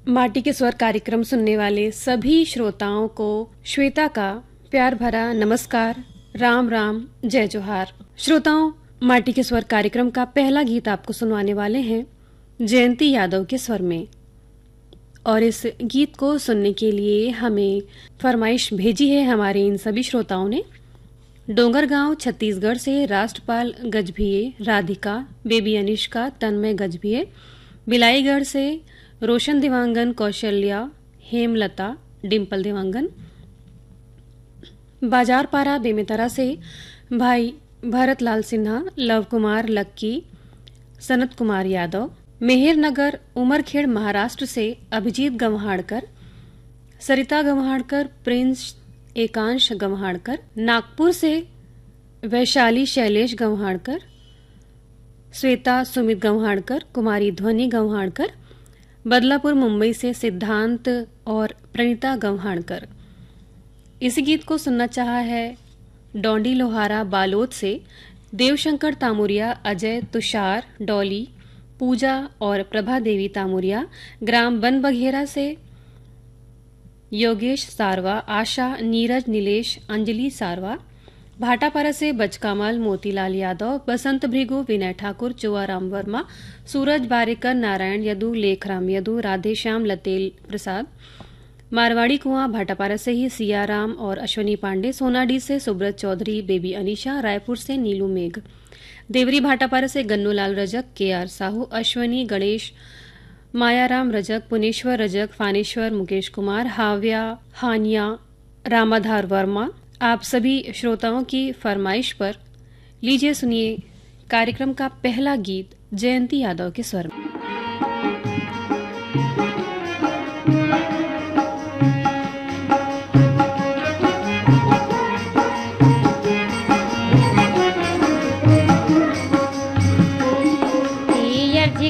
माटी के स्वर कार्यक्रम सुनने वाले सभी श्रोताओं को श्वेता का प्यार भरा नमस्कार, राम राम, जय जोहार। श्रोताओं, माटी के स्वर कार्यक्रम का पहला गीत आपको सुनवाने वाले हैं जयंती यादव के स्वर में। और इस गीत को सुनने के लिए हमें फरमाइश भेजी है हमारे इन सभी श्रोताओं ने। डोंगरगांव छत्तीसगढ़ से राष्ट्रपाल गजभिये, राधिका, बेबी अनिष्का, तन्मय गजभिये, बिलाईगढ़ से रोशन देवांगन, कौशल्या, हेमलता, डिम्पल देवांगन, बाजारपारा बेमेतरा से भाई भरत लाल सिन्हा, लव कुमार, लक्की, सनत कुमार यादव, मेहर नगर उमरखेड़ महाराष्ट्र से अभिजीत गंवहाड़कर, सरिता गंवहाड़कर, प्रिंस एकांश गंवहाड़कर, नागपुर से वैशाली शैलेश गंवहाड़कर, श्वेता सुमित गंवहाड़कर, कुमारी ध्वनि गंवहाड़कर, बदलापुर मुंबई से सिद्धांत और प्रणीता गंवहाड़कर। इस गीत को सुनना चाहा है डोंडी लोहारा बालोद से देवशंकर तामुरिया, अजय, तुषार, डॉली, पूजा और प्रभा देवी तामुरिया, ग्राम बन बघेरा से योगेश सारवा, आशा, नीरज, नीलेश, अंजलि सारवा, भाटापारा से बचकामल, मोतीलाल यादव, बसंत भृगु, विनय ठाकुर, चुआराम वर्मा, सूरज बारेकर, नारायण यदु, लेखराम यदु, राधेश्याम, लतेल प्रसाद, मारवाड़ी कुआं भाटापारा से ही सियाराम और अश्वनी पांडे, सोनाडी से सुब्रत चौधरी, बेबी अनीशा, रायपुर से नीलू मेघ, देवरी भाटापारा से गन्नूलाल रजक, केआर साहू, अश्वनी, गणेश, मायाराम रजक, पुनेश्वर रजक, फानेश्वर, मुकेश कुमार, हाव्या, हानिया, रामाधार वर्मा। आप सभी श्रोताओं की फरमाइश पर लीजिए सुनिए कार्यक्रम का पहला गीत जयंती यादव के स्वर में।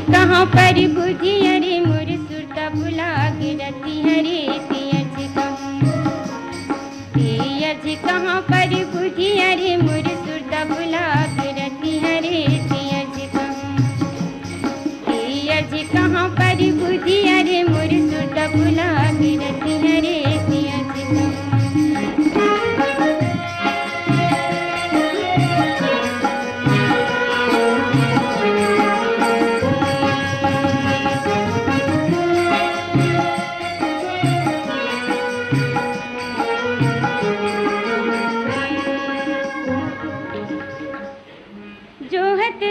कहाँ पर बुझी अरे मोर सुरता भुला गिरती हरे तीयज कहाँ पर बुझी अरे मोर सुरता भुला गिरती हरे तीयज कहाँ पर बुझी अरे मोर सुरता भुला गिरती हरे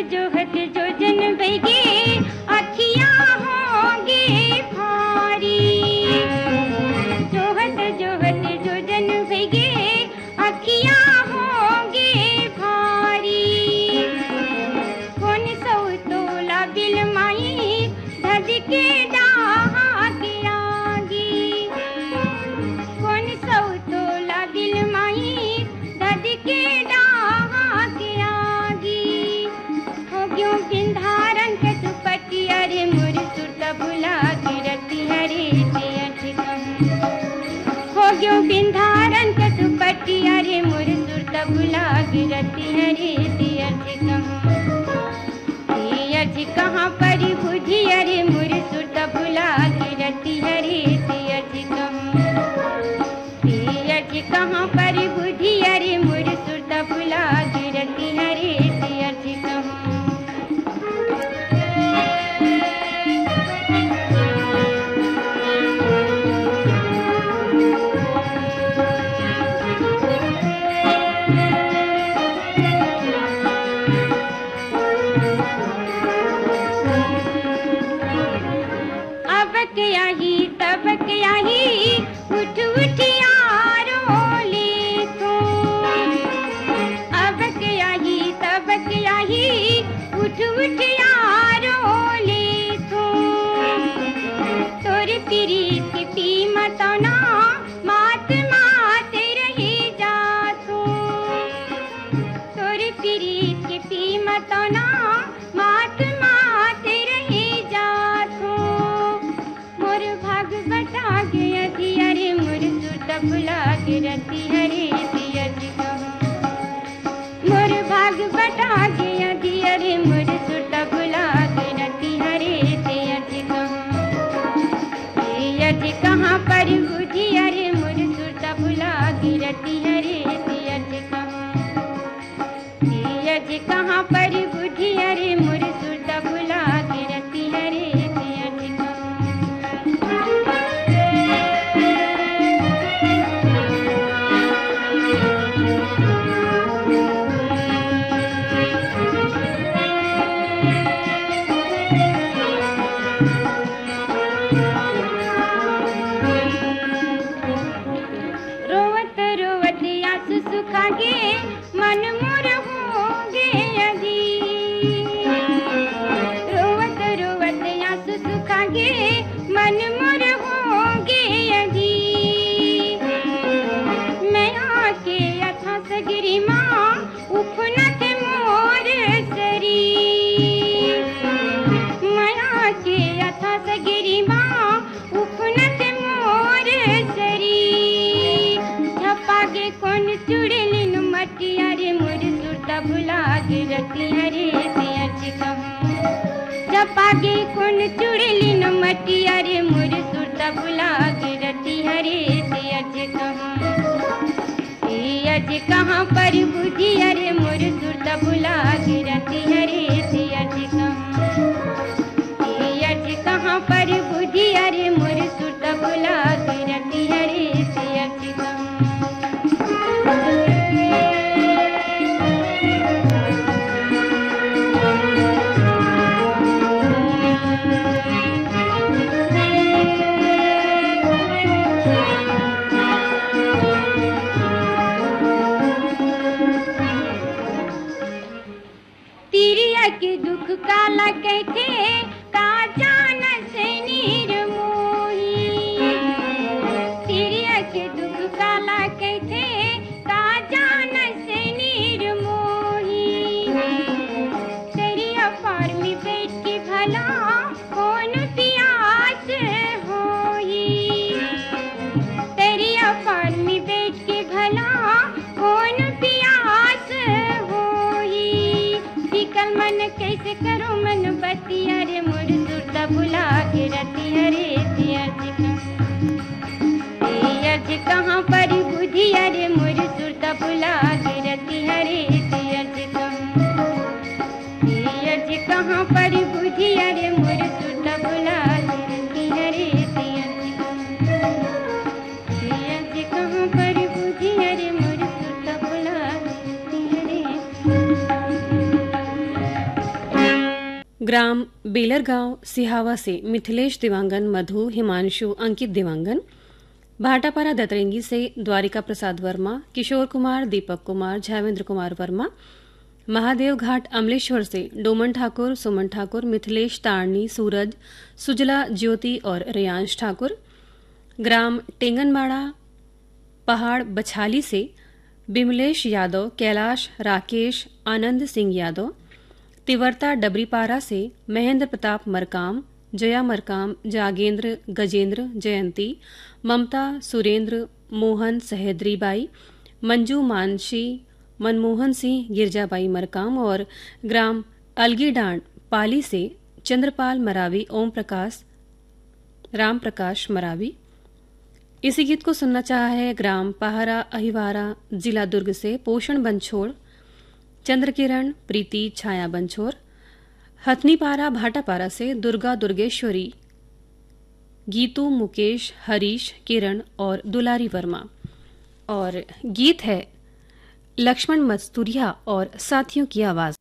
जोहत जो जन बैगे अखियाँ होंगे भारी, जोहत जो जन बैगे अखियाँ होंगे भारी, कौन सौ तोला बिल माई धधके डाहा के आगी, कौन सौ तोला बिल माई धधके डाहा के आगी, क्यों बिंधारन के दुपट्टी अरे मोर सुरता भुला गिरती हरे हो क्यों बिंधारन के दुपट्टी अरे मोर सुरता भुला गिरती हरे तीयज कहाँ पर बुझी अरे मोर सुरता भुला गिरती हरे तीयज कहाँ पर बुझी अरे मोर सुरता भुला गिरती हरे तीयज उठ उठ यारो ले तू, अब क्या ही तब क्या ही उठ उठ यारो ले तू, तोर प्रीत की कीमत ना मात मात रही जा तू, तोर प्रीत की कीमत ना मात मात रही जा तू, मोर भाग बटा गया अरे मोर सुरता भुला गिरती हरे तीयज मोर भाग बटा गया अरे मोर सुरता भुला गिरती हरे तीयज अज कहाँ पर बुझी अरे मुर सुरता भुला गिरती हरे अज कहाँ पर बुझी अरे मुर सुरता भुला गिरती हरे अज रोवत रोवत आंसू सुखागे मन मोर होगे अजी रोवत रोवत आंसू सुखागे मन मोर होगे अजी मैं आके अथा सगरी माँ उफनत मोर सरी मैं आके अथा सगरी माँ उफनत मोर सरी छपागे कौन चुड़ेलिन मटिया रे मुर सुरता भुला गिरती हरे अज छपागे कौन चुड़ेलिन मटिया रे मुर सुरता भुला गिरती हरे अज कहाँ पर बुझी अरे मुर सुरता भुला गिरती हरे अज कहाँ पर बुझी अरे मुर सुरता भुला गिरती हरे तिरिया के दुख काला कहते का जान से नीर मोही तिरिया के दुख काला कहते का जान से नीर मोही तेरिया पार में बैठ के भला कौन प्यास होई तेरिया पार में बैठ के भला कौन प्यास होई बिकल मन कैसे करो मन बतिया रे मुर सुरता भुला गिरती हरे अज कहाँ पर बुझी अरे मुर सुरता भुला गिरती हरे अज कहाँ पर बुझी अरे मुर सुरता भुला गिरती हरे अज कहाँ पर बुझी अरे मुर सुरता भुला गिरती हरे ग्राम बेलरगांव सिहावा से मिथिलेश दिवांगन, मधु, हिमांशु, अंकित दिवांगन। भाटापारा दतरेंगी से द्वारिका प्रसाद वर्मा, किशोर कुमार, दीपक कुमार, झैवेंद्र कुमार वर्मा। महादेव घाट अमलेश्वर से डोमन ठाकुर, सुमन ठाकुर, मिथिलेश, तारणी, सूरज, सुजला, ज्योति और रियांश ठाकुर। ग्राम टेंगनबाड़ा पहाड़ बछाली से बिमलेश यादव, कैलाश, राकेश, आनंद सिंह यादव। तिवर्ता डबरीपारा से महेंद्र प्रताप मरकाम, जया मरकाम, जागेंद्र, गजेंद्र, जयंती, ममता, सुरेंद्र, मोहन, सहेद्रीबाई, मंजू, मानसी, मनमोहन सिंह, गिरजाबाई मरकाम। और ग्राम अलगीडांड पाली से चंद्रपाल मरावी, ओम प्रकाश, राम प्रकाश मरावी। इसी गीत को सुनना चाहा है ग्राम पहारा अहिवारा, जिला दुर्ग से पोषण बंछोड़, चंद्रकिरण, प्रीति, छाया बंछोर। हथनीपारा भाटापारा से दुर्गा दुर्गेश्वरी, गीतू, मुकेश, हरीश, किरण और दुलारी वर्मा। और गीत है लक्ष्मण मस्तूरिया और साथियों की आवाज।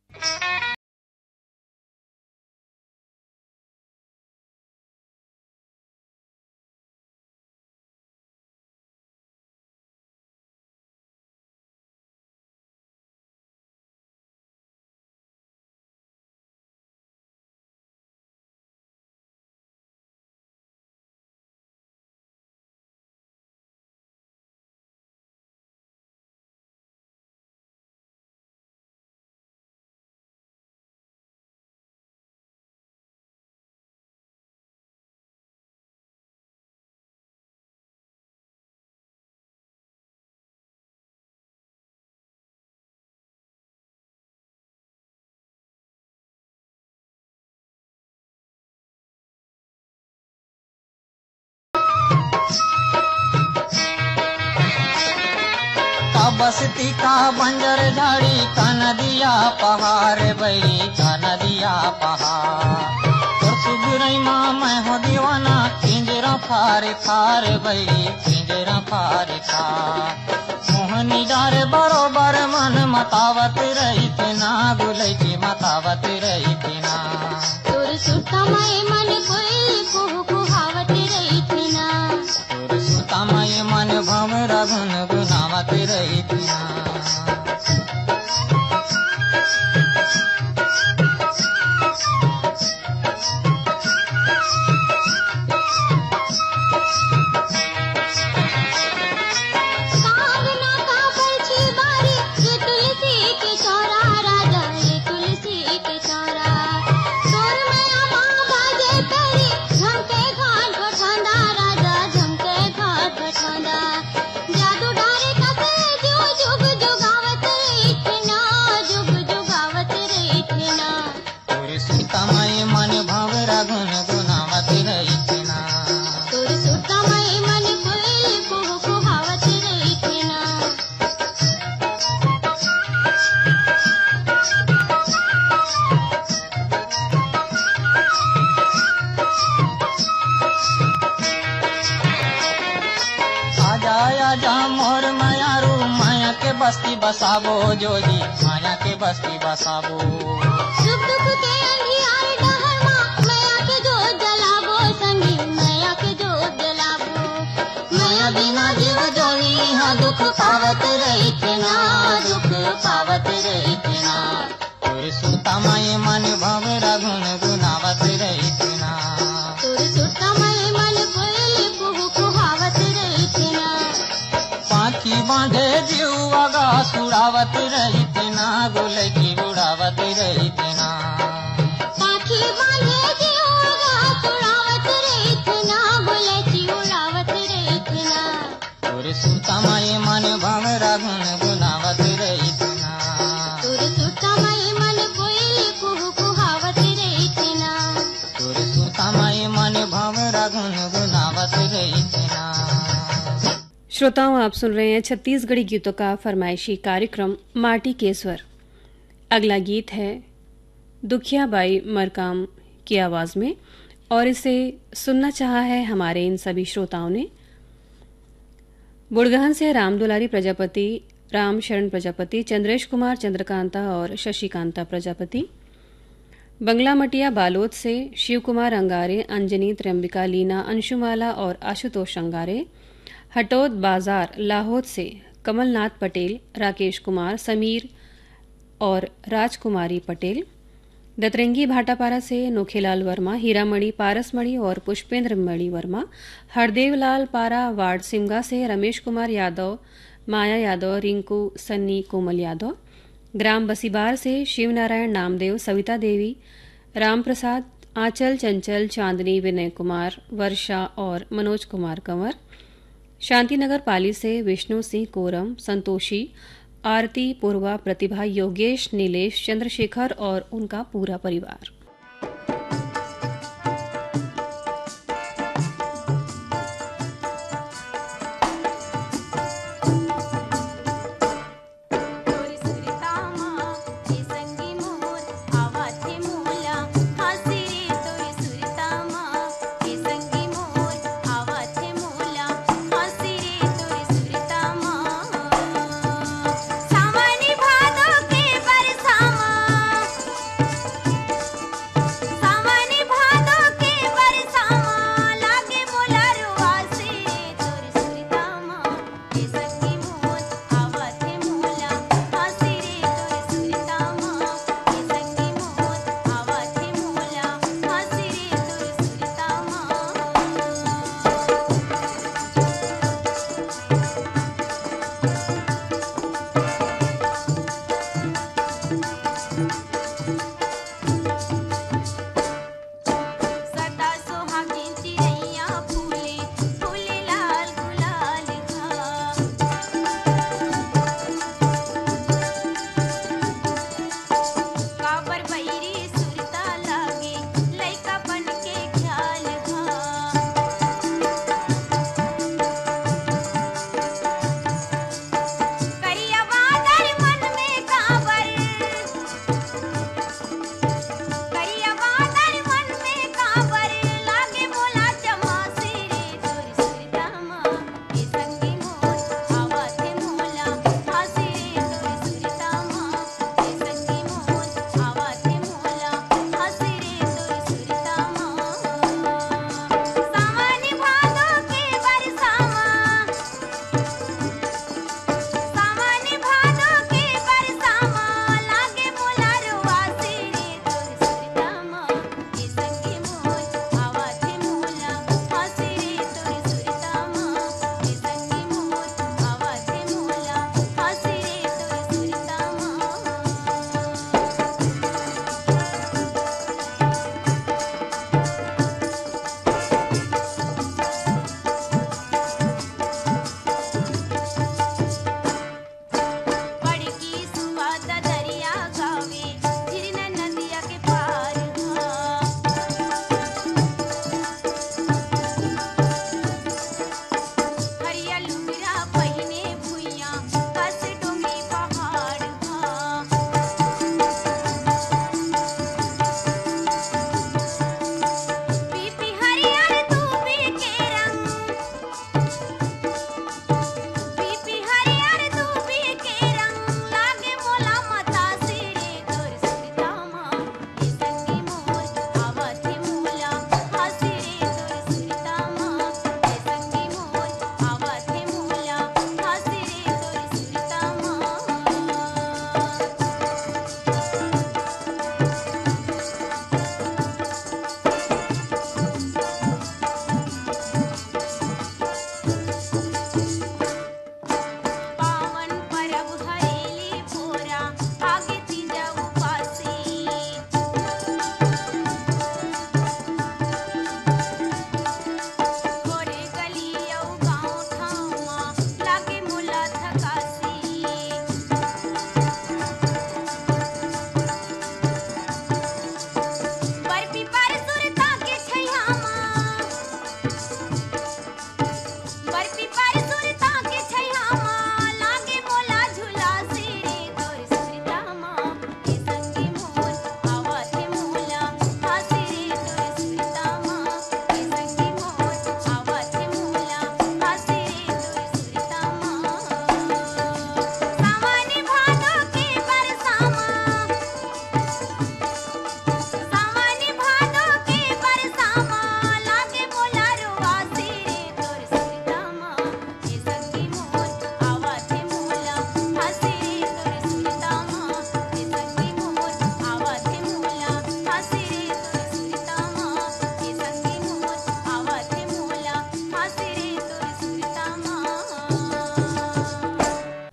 बसती का बंजर झाड़ी का नदिया पहाड़ बैरी का नदिया पहाड़ तोर सुगरई माँ मैं हो दीवाना पिंजरा फारे फार बैरी पिंजरा फारे फार मोहनी डार बरोबर मन मतावत रही ना गुलई की मतावत रही ना तोर सुता माए मन कोई कुहू कुहावत रही ना तोर सुता माए मन भंवरा गुन गुनावत रही ना बस्ती बसाबो जोजी माया के बस्ती बसाबो सुख दुख के अंधियार डहर माँ माया के जोत जलाबो संगी माया के जोत जलाबो माया बिना जीव जोगी हाँ दुख पावत रही ना दुख पावत रही ना तोर सुता माए मन भंवरा गुन गुनावत रही ना तोर सुता माए मन कोई कुहू कुहावत रही ना पाखी बांधे जीवा सुड़ावत रही ना गुल की उड़ावत रही ना पाखी बांधे जीवा सुड़ावत रही ना गुल की उड़ावत रही ना तोर सुता माए मन भंवरा गुन गुनावत रही ना तोर सुता माए मन कोई कुहू कुहावत रही ना तोर सुता माए मन भंवरा गुन गुनावत रही ना। श्रोताओं, आप सुन रहे हैं छत्तीसगढ़ी गीतों का फरमाइशी कार्यक्रम माटी के स्वर। अगला गीत है दुखिया बाई मरकाम की आवाज में और इसे सुनना चाहा है हमारे इन सभी श्रोताओं ने। बुड़गहन से राम दुलारी प्रजापति, राम शरण प्रजापति, चंद्रेश कुमार, चंद्रकांता और शशिकांता प्रजापति। बंगला मटिया बालोद से शिव कुमार अंगारे, अंजनी, त्र्यंबिका, लीना, अंशुमाला और आशुतोष अंगारे। हटोद बाजार लाहौद से कमलनाथ पटेल, राकेश कुमार, समीर और राजकुमारी पटेल। दतरंगी भाटापारा से नोखेलाल वर्मा, हीरामणि, पारसमणि और पुष्पेंद्र मणि वर्मा। हरदेवलाल पारा वार्ड सिमगा से रमेश कुमार यादव, माया यादव, रिंकू, सन्नी, कोमल यादव। ग्राम बसीबार से शिवनारायण नामदेव, सविता देवी, राम प्रसाद, आंचल, चंचल, चांदनी, विनय कुमार, वर्षा और मनोज कुमार कंवर। शांतिनगर पाली से विष्णु सिंह कोरम, संतोषी, आरती, पूर्वा, प्रतिभा, योगेश, नीलेश, चंद्रशेखर और उनका पूरा परिवार।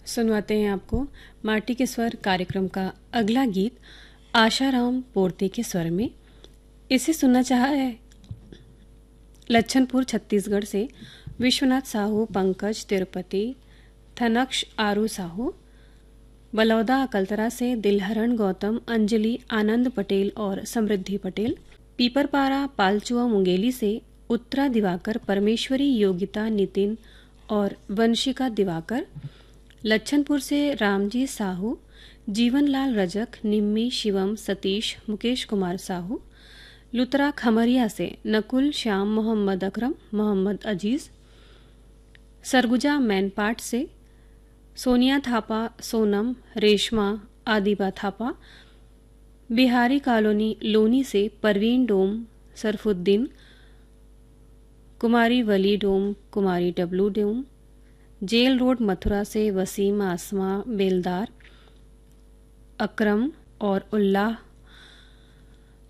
सुनवाते हैं आपको माटी के स्वर कार्यक्रम का अगला गीत आशाराम पोर्ते के स्वर में। इसे सुनना चाहा है लच्छनपुर छत्तीसगढ़ से विश्वनाथ साहू, पंकज तिरुपति, थनक्ष आरू साहू, बलौदा अकलतरा से दिलहरण गौतम, अंजलि आनंद पटेल और समृद्धि पटेल, पीपरपारा पालचुआ मुंगेली से उत्तरा दिवाकर, परमेश्वरी योगिता, नितिन और वंशिका दिवाकर, लच्छनपुर से रामजी साहू, जीवनलाल रजक, निम्मी, शिवम, सतीश, मुकेश कुमार साहू, लुतरा खमरिया से नकुल, श्याम, मोहम्मद अकरम, मोहम्मद अजीज, सरगुजा मैनपाट से सोनिया थापा, सोनम, रेशमा, आदिबा थापा, बिहारी कॉलोनी लोनी से परवीन डोम, सरफुद्दीन, कुमारी वली डोम, कुमारी डब्लू डोम, जेल रोड मथुरा से वसीम, आसमा, बेलदार, अकरम और उल्लाह।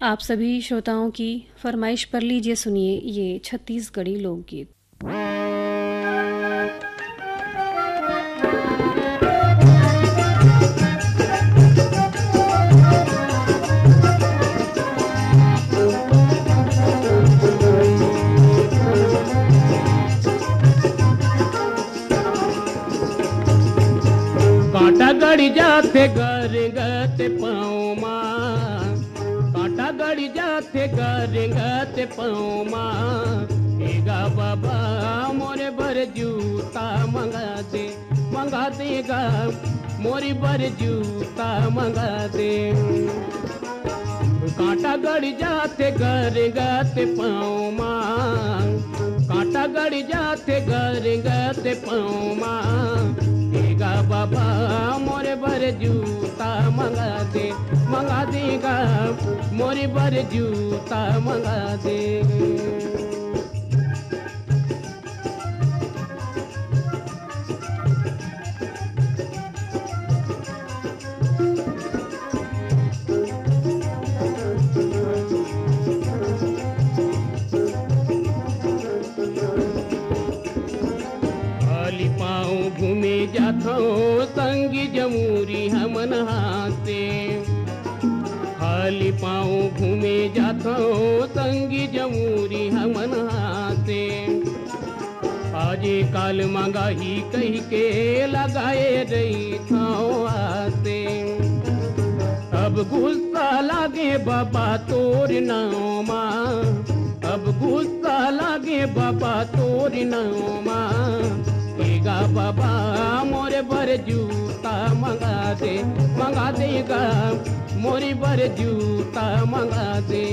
आप सभी श्रोताओं की फरमाइश पर लीजिए सुनिए ये छत्तीसगढ़ी लोकगीत। कांटा गड़ी जाते गरगते पाँव माँ, कांटा गड़ी जाते गरगते पाँव माँ, एगा बाबा मोरे बर जूता मंगा देगा, मोरी बर जूता मंगा दे। कांटा गड़ी जाते गरगते पाँव माँ, कांटा गड़ी जाते गरगते पाँव माँ, एगा बाबा मोरे बर जूता मंगा देगा, मोरे बर जूता मंगा दे। घूमे जाथो संगी जमूरी हमन हाथे, खाली पाँव घूमे जाथो संगी जमूरी हमन हाथे। आजे काल मंगाही कही के लगाए रही थाओ आते, अब गुस्सा लागे बाबा तोर नाव माँ, अब गुस्सा लागे बाबा तोर नाव माँ, एगा बाबा मोरे बर जूता मंगा देगा, मोरी बर जूता मंगा दे।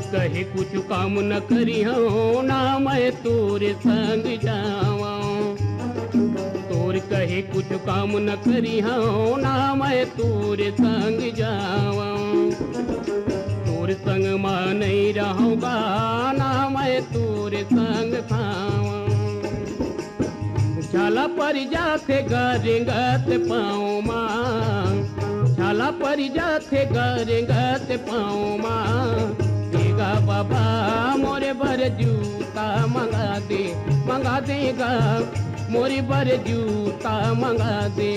कहे कुछ काम न करी हो ना मैं तोरे संग जावा, तोर कहे कुछ काम न करी हो ना मैं तोरे संग जावा, तोर संग मां नहीं रहूँगा ना मैं तोरे संग खावा। झाला पर जाते गरगत पाँव माँ, झाला पर जाते गरगत पाँव माँ, बाबा मोरे बर जूता मंगा देगा, मोरी बर जूता मंगा दे।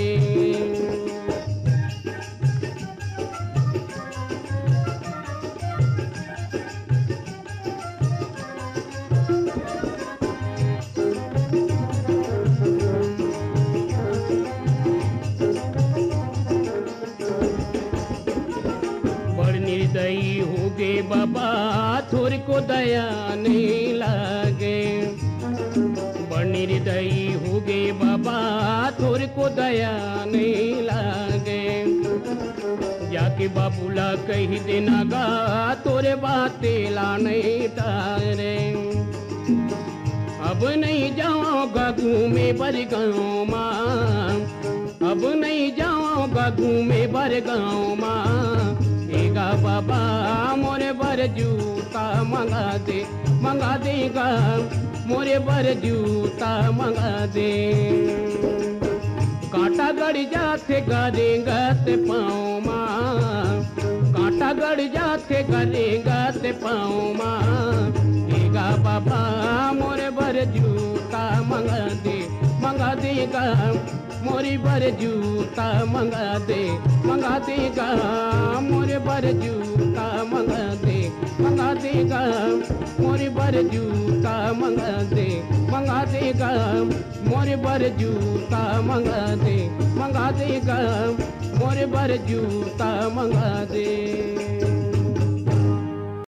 निर्दयी हो गए बाबा थोर को दया नहीं लागे, बड़ निर्दयी हो गए बाबा थोर को दया नहीं लागे। जाके बाबूला कही देना गा तोरे बातें ला नहीं तारे, अब नहीं जाऊँगा घूमे बरगांव माँ, अब नहीं जाऊँगा घूमे बरगांव माँ, एगा बाबा मोरे बर जूता मंगा देगा, मोरे बर जूता मंगा दे। कांटा गड़ जाते गरेंगत पाँव माँ, कांटा गड़ जाते गरेंगत पाँव माँ। देगा बाबा मोरे बर जूता मंगा देगा मोरी बर जूता मंगा देगा मोरे बर जूता मंगा देगा मोरे बर जूता मंगा देगा मोरे बर जूता मंगा देगा मोरे बर जूता मंगा दे।